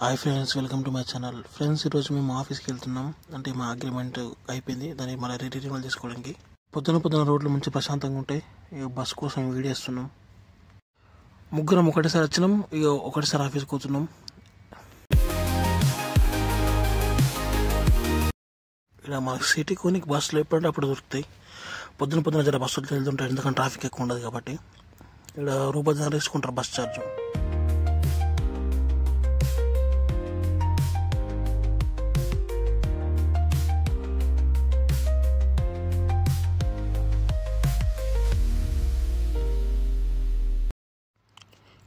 Hi friends, welcome to my channel. Friends, ఈరోజు మేము ఆఫీస్కి వెళ్తున్నాం. అంటే మా అగ్రిమెంట్ అయిపోయింది, దాన్ని మళ్ళీ రిన్యూవల్ చేసుకోవడానికి. పొద్దున రోడ్లు మంచి ప్రశాంతంగా ఉంటాయి. ఇక బస్ కోసం వీడియో ఇస్తున్నాం. ముగ్గురం ఒకటేసారి వచ్చినాం, ఇక ఒకటేసారి ఆఫీస్కి పోతున్నాం. ఇక్కడ మా సిటీ కొని బస్సులు ఎప్పుడంటే అప్పుడు దొరుకుతాయి. పొద్దున జర బస్సులు వెళ్తుంటాయి, ఎందుకంటే ట్రాఫిక్ ఎక్కువ ఉండదు కాబట్టి. ఇక్కడ రూపాయి తీసుకుంటారు బస్ ఛార్జ్.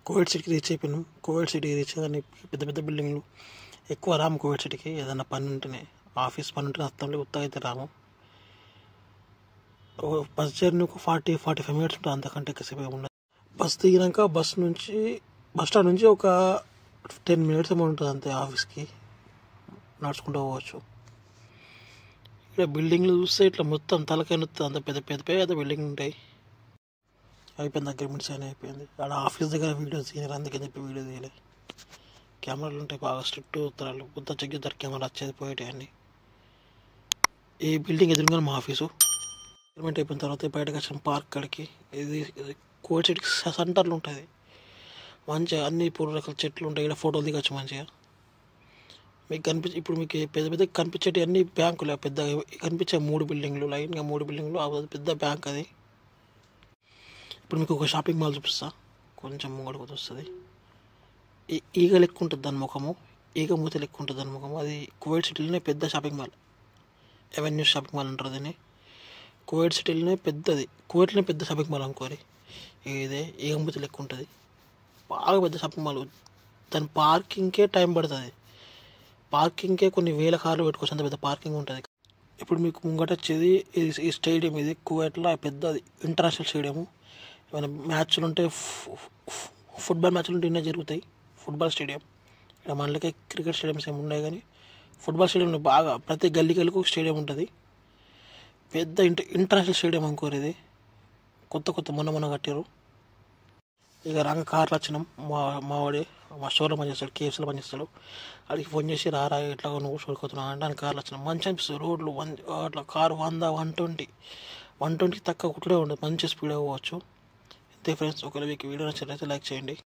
కోవిడ్ సిటీకి రీచ్ అయిపోయినాం. కోవిడ్ సిటీకి రీచ్ కానీ పెద్ద బిల్డింగ్లు ఎక్కువ రాము. కోవిడ్ సిటీకి ఏదైనా పని ఉంటేనే, ఆఫీస్ పని ఉంటేనే వస్తాం, ఉత్తగా అయితే రాము. బస్ జర్నీ ఒక 40-45 మినిట్స్ ఉంటుంది, అంతకంటే ఎక్కువసేపు ఉండదు. బస్ దిగినాక బస్ స్టాండ్ నుంచి ఒక 10 మినిట్స్ ఏమో ఉంటుంది అంతే. ఆఫీస్కి నడుచుకుంటూ పోవచ్చు. ఇక్కడ బిల్డింగ్లు చూస్తే ఇట్లా మొత్తం తలకాయ నొత్తుంది, అంత పెద్ద బిల్డింగ్ ఉంటాయి. అయిపోయింది, అగ్రిమెంట్స్ అయిపోయింది. అక్కడ ఆఫీస్ దగ్గర వీడియో తీయరు, అందుకని చెప్పి వీడియో తీయలే. కెమెరాలు ఉంటాయి, బాగా స్ట్రిక్ట్ ఉత్తరాలు, కొత్త చెక్ చేస్తారు కెమెరా వచ్చేది పోయేటాయి అన్నీ. ఈ బిల్డింగ్ ఎదురుగా మా ఆఫీసు. అగ్రిమెంట్ అయిపోయిన తర్వాత బయటకు వచ్చిన పార్క్ కాడికి. ఇది కోవిడ్ సిటీకి సెంటర్లు ఉంటుంది, మంచిగా అన్ని పూర్వ రకాల చెట్లు ఉంటాయి. ఇక్కడ ఫోటోలు దిగచ్చు మంచిగా. మీకు ఇప్పుడు మీకు పెద్ద కనిపించేటి అన్ని బ్యాంకులు, పెద్ద కనిపించే 3 బిల్డింగ్లు, లైన్గా 3 బిల్డింగ్లు, పెద్ద బ్యాంక్ అది. ఇప్పుడు మీకు ఒక షాపింగ్ మాల్ చూపిస్తా, కొంచెం ముంగడికి వస్తుంది. ఈగ లెక్క ఉంటుంది దాని ముఖము, ఈగ మూత లెక్క ఉంటుంది దాని ముఖము. అది కువైట్ సిటీలోనే పెద్ద shopping mall, avenue shopping mall అంటారు దీన్ని. కువైట్ సిటీలోనే పెద్దది, కువైట్లోనే పెద్ద షాపింగ్ మాల్ అనుకోరి. ఇదే ఈగ మూత లెక్క ఉంటుంది, బాగా పెద్ద షాపింగ్ మాల్. దాని పార్కింగ్కే టైం పడుతుంది. పార్కింగ్కే కొన్ని వేల కార్లు పెట్టుకోవచ్చు, అంత పెద్ద పార్కింగ్ ఉంటుంది. ఇప్పుడు మీకు ముంగట వచ్చేది ఈ స్టేడియం. ఇది కువైట్లో పెద్దది ఇంటర్నేషనల్ స్టేడియము. ఏమైనా మ్యాచ్లు ఉంటే, ఫుట్బాల్ మ్యాచ్లు ఉంటే ఇన్నే జరుగుతాయి. Football stadium. ఇక్కడ మనకి క్రికెట్ స్టేడియంస్ ఏమి ఉన్నాయి, కానీ ఫుట్బాల్ స్టేడియంలో బాగా ప్రతి గల్లీకు స్టేడియం ఉంటుంది. పెద్ద ఇంటర్నేషనల్ స్టేడియం అనుకోరు ఇది. కొత్త మొన్న కట్టారు. ఇక రంగ కార్లు వచ్చినాం. మా షోలో పనిచేస్తాడు, కేఎఫ్సీలో పనిచేస్తాడు. అడిగి ఫోన్ చేసి రారా ఇట్లా నువ్వు షోడుకోతున్నావు అంటే, దాని కార్లు వచ్చినాం. మంచి అనిపిస్తుంది. రోడ్లు అట్లా కారు 100-120 తక్కువ కుట్టే ఉండదు, మంచి స్పీడ్ అవ్వచ్చు. అంతే ఫ్రెండ్స్, ఒకవేళ మీకు వీడియో నచ్చినట్లయితే లైక్ చేయండి.